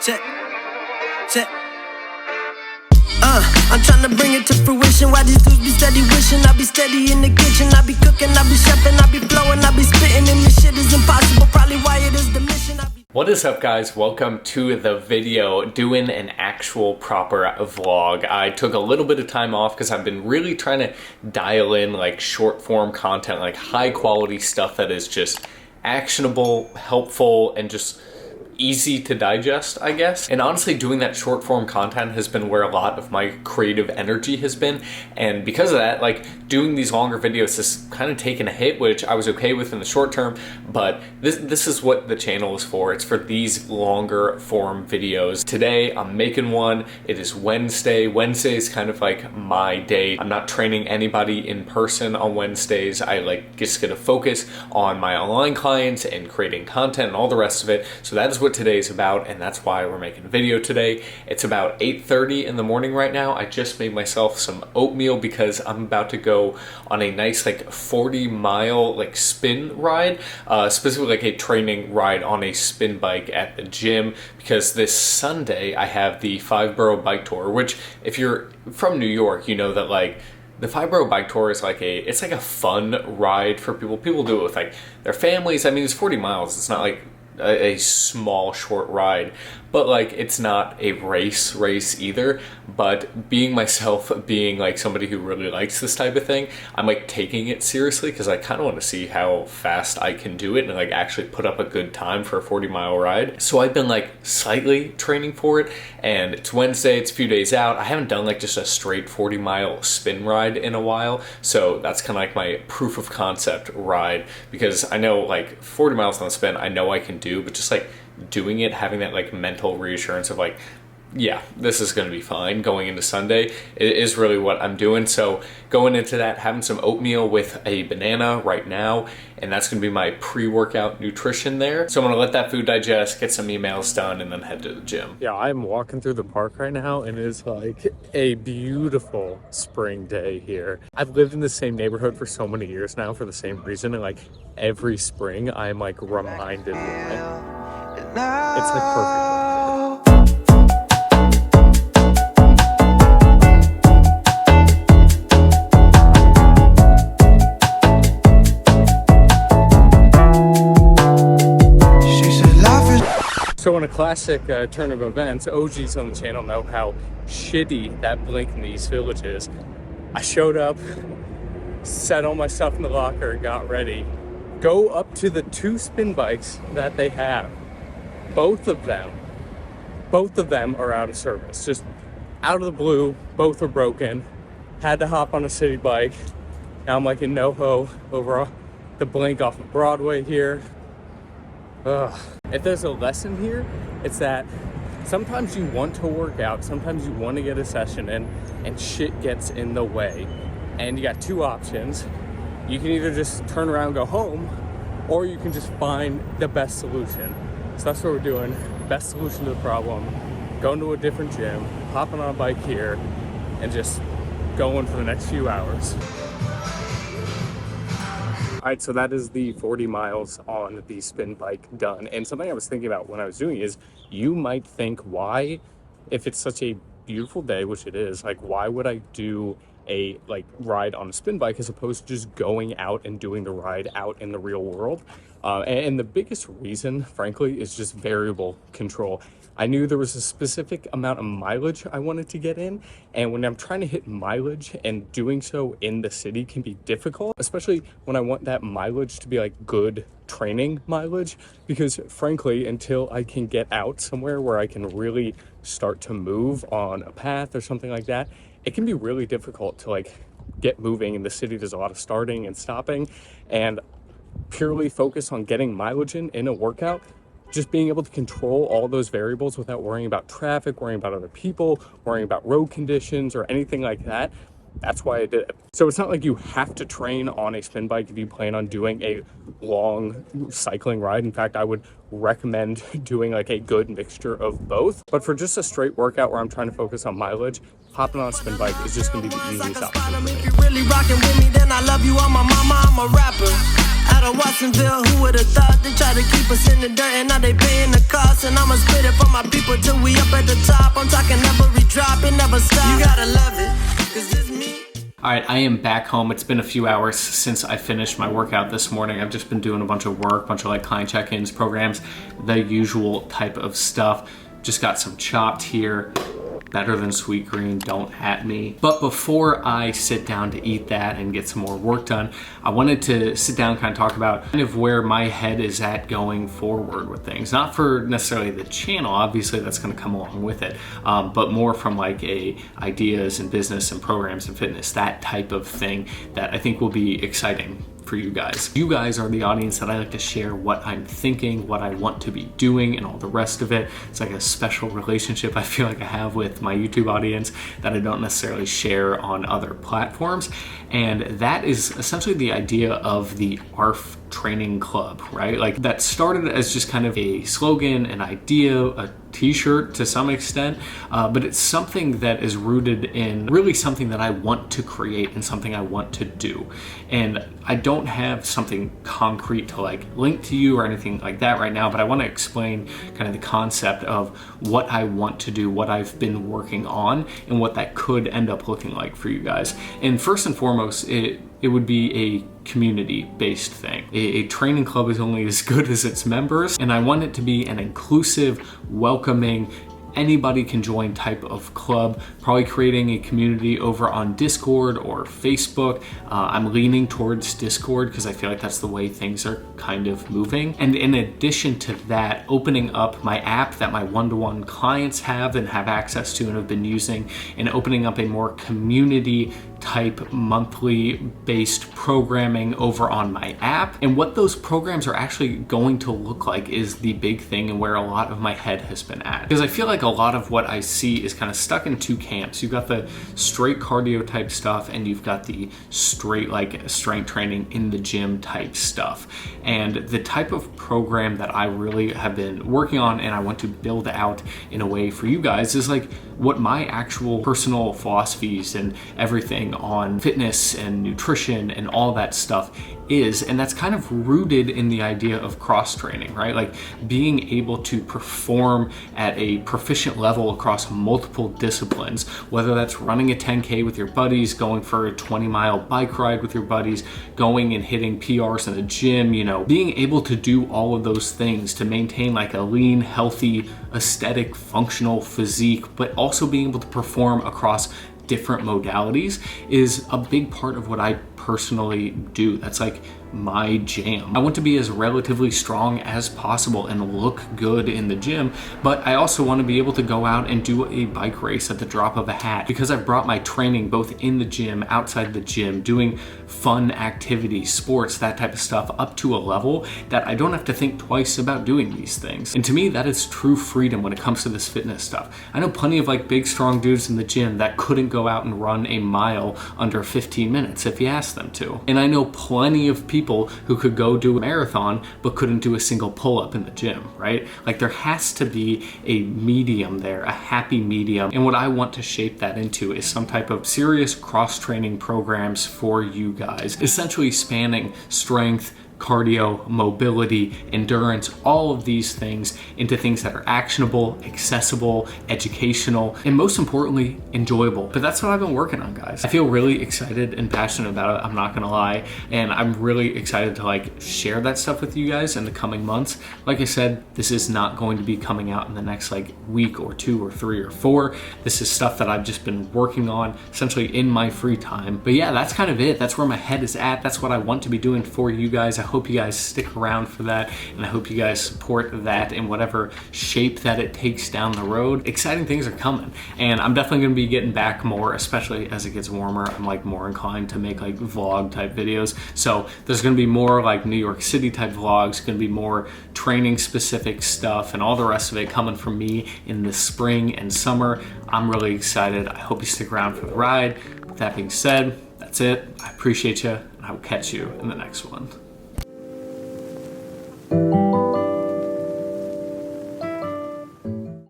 Check. I'm trying to bring it to fruition. Why these dudes be steady wishing? I be steady in the kitchen. I be cooking, I be chefing, I be flowing, I be spitting, and this shit is impossible. Probably why it is the mission. What is up, guys? Welcome to the video, doing an actual proper vlog. I took a little bit of time off because I've been really trying to dial in like short form content, like high quality stuff that is just actionable, helpful, and just easy to digest, I guess. And honestly, doing that short form content has been where a lot of my creative energy has been. And because of that, like doing these longer videos has kind of taken a hit, which I was okay with in the short term, but this is what the channel is for. It's for these longer form videos. Today, I'm making one. It is Wednesday. Wednesday is kind of like my day. I'm not training anybody in person on Wednesdays. I like just get to focus on my online clients and creating content and all the rest of it. So that is what today's about, and that's why we're making a video today. It's about 8:30 in the morning right now. I just made myself some oatmeal because I'm about to go on a nice like 40-mile like spin ride, specifically like a training ride on a spin bike at the gym, because this Sunday I have the 5 Boro Bike Tour, which if you're from New York, you know that like the 5 Boro Bike Tour is like it's like a fun ride for people. People do it with like their families. I mean, it's 40 miles. It's not like a small short ride, but like it's not a race either. But being myself, being like somebody who really likes this type of thing, I'm like taking it seriously because I kind of want to see how fast I can do it and like actually put up a good time for a 40-mile ride. So I've been like slightly training for it, and it's Wednesday, it's a few days out. I haven't done like just a straight 40-mile spin ride in a while, so that's kind of like my proof of concept ride, because I know like 40 miles on the spin I know I can do, but just like doing it, having that like mental reassurance of like, yeah, this is going to be fine going into Sunday, it is really what I'm doing. So going into that, having some oatmeal with a banana right now, and that's going to be my pre-workout nutrition there. So I'm going to let that food digest, get some emails done, and then head to the gym. Yeah, I'm walking through the park right now, and it is like a beautiful spring day here. I've lived in the same neighborhood for so many years now for the same reason, and like every spring I'm like reminded why. It's like perfect. So in a classic turn of events, OGs on the channel know how shitty that blink in the East Village is. I showed up, set all my stuff in the locker, got ready, go up to the 2 spin bikes that they have. Both of them are out of service. Just out of the blue, both are broken. Had to hop on a city bike. Now I'm like in NoHo over the blink off of Broadway here. Ugh. If there's a lesson here, it's that sometimes you want to work out, sometimes you want to get a session in, and shit gets in the way. And you got 2 options. You can either just turn around and go home, or you can just find the best solution. So that's what we're doing. Best solution to the problem. Going to a different gym, hopping on a bike here, and just going for the next few hours. All right, so that is the 40 miles on the spin bike done. And something I was thinking about when I was doing is, you might think, why, if it's such a beautiful day, which it is, like why would I do a like ride on a spin bike as opposed to just going out and doing the ride out in the real world? And the biggest reason, frankly, is just variable control. I knew there was a specific amount of mileage I wanted to get in, and when I'm trying to hit mileage and doing so in the city can be difficult, especially when I want that mileage to be like good training mileage, because frankly, until I can get out somewhere where I can really start to move on a path or something like that, it can be really difficult to like get moving in the city. There's a lot of starting and stopping, and purely focus on getting mileage in a workout, just being able to control all those variables without worrying about traffic, worrying about other people, worrying about road conditions or anything like that. That's why I did it. So it's not like you have to train on a spin bike if you plan on doing a long cycling ride. In fact, I would recommend doing like a good mixture of both. But for just a straight workout where I'm trying to focus on mileage, hopping on a spin bike is just going to be the easiest option. If you really rocking with me, then I love you. I'm a mama, I'm a rapper. out of Watsonville, who would've thought? They try to keep us in the dirt and now they paying the cost. And I'ma spit it for my people till we up at the top. I'm talking every drop, it never stop. You gotta love it, cause this me. All right, I am back home. It's been a few hours since I finished my workout this morning. I've just been doing a bunch of work, bunch of like client check-ins, programs, the usual type of stuff. Just got some Chopped here. Better than sweet green, don't at me. But before I sit down to eat that and get some more work done, I wanted to sit down and kind of talk about kind of where my head is at going forward with things. Not for necessarily the channel, obviously that's gonna come along with it, but more from like ideas and business and programs and fitness, that type of thing that I think will be exciting for you guys. You guys are the audience that I like to share what I'm thinking, what I want to be doing, and all the rest of it. It's like a special relationship I feel like I have with my YouTube audience that I don't necessarily share on other platforms. And that is essentially the idea of the ARF Training Club, right? Like that started as just kind of a slogan, an idea, a t-shirt to some extent, but it's something that is rooted in really something that I want to create and something I want to do. And I don't have something concrete to like link to you or anything like that right now, but I want to explain kind of the concept of what I want to do, what I've been working on, and what that could end up looking like for you guys. And first and foremost, it would be a community-based thing. A training club is only as good as its members, and I want it to be an inclusive, welcoming, anybody can join type of club, probably creating a community over on Discord or Facebook. I'm leaning towards Discord because I feel like that's the way things are kind of moving. And in addition to that, opening up my app that my one-to-one clients have and have access to and have been using, and opening up a more community type monthly based programming over on my app. And what those programs are actually going to look like is the big thing and where a lot of my head has been at. Because I feel like a lot of what I see is kind of stuck in two camps. You've got the straight cardio type stuff and you've got the straight like strength training in the gym type stuff. And the type of program that I really have been working on and I want to build out in a way for you guys is like what my actual personal philosophies and everything on fitness and nutrition and all that stuff is. And that's kind of rooted in the idea of cross training, right? Like being able to perform at a proficient level across multiple disciplines, whether that's running a 10K with your buddies, going for a 20-mile bike ride with your buddies, going and hitting PRs in the gym, you know, being able to do all of those things to maintain like a lean, healthy, aesthetic, functional physique, but also being able to perform across different modalities is a big part of what I personally do. That's like my jam. I want to be as relatively strong as possible and look good in the gym, but I also want to be able to go out and do a bike race at the drop of a hat because I've brought my training both in the gym, outside the gym, doing fun activities, sports, that type of stuff up to a level that I don't have to think twice about doing these things. And to me, that is true freedom when it comes to this fitness stuff. I know plenty of like big, strong dudes in the gym that couldn't go out and run a mile under 15 minutes if you asked them to. And I know plenty of people who could go do a marathon but couldn't do a single pull-up in the gym, right? Like there has to be a medium there, a happy medium. And what I want to shape that into is some type of serious cross-training programs for you guys, essentially spanning strength, cardio, mobility, endurance, all of these things into things that are actionable, accessible, educational, and most importantly, enjoyable. But that's what I've been working on, guys. I feel really excited and passionate about it, I'm not gonna lie, and I'm really excited to like share that stuff with you guys in the coming months. Like I said, this is not going to be coming out in the next like week or 2 or 3 or 4. This is stuff that I've just been working on essentially in my free time. But yeah, that's kind of it. That's where my head is at. That's what I want to be doing for you guys. I hope you guys stick around for that, and I hope you guys support that in whatever shape that it takes down the road. Exciting things are coming, and I'm definitely going to be getting back more, especially as it gets warmer. I'm like more inclined to make like vlog type videos, so there's going to be more like New York City type vlogs, going to be more training specific stuff and all the rest of it coming from me in the spring and summer. I'm really excited. I hope you stick around for the ride. With that being said, that's it. I appreciate you, and I will catch you in the next one.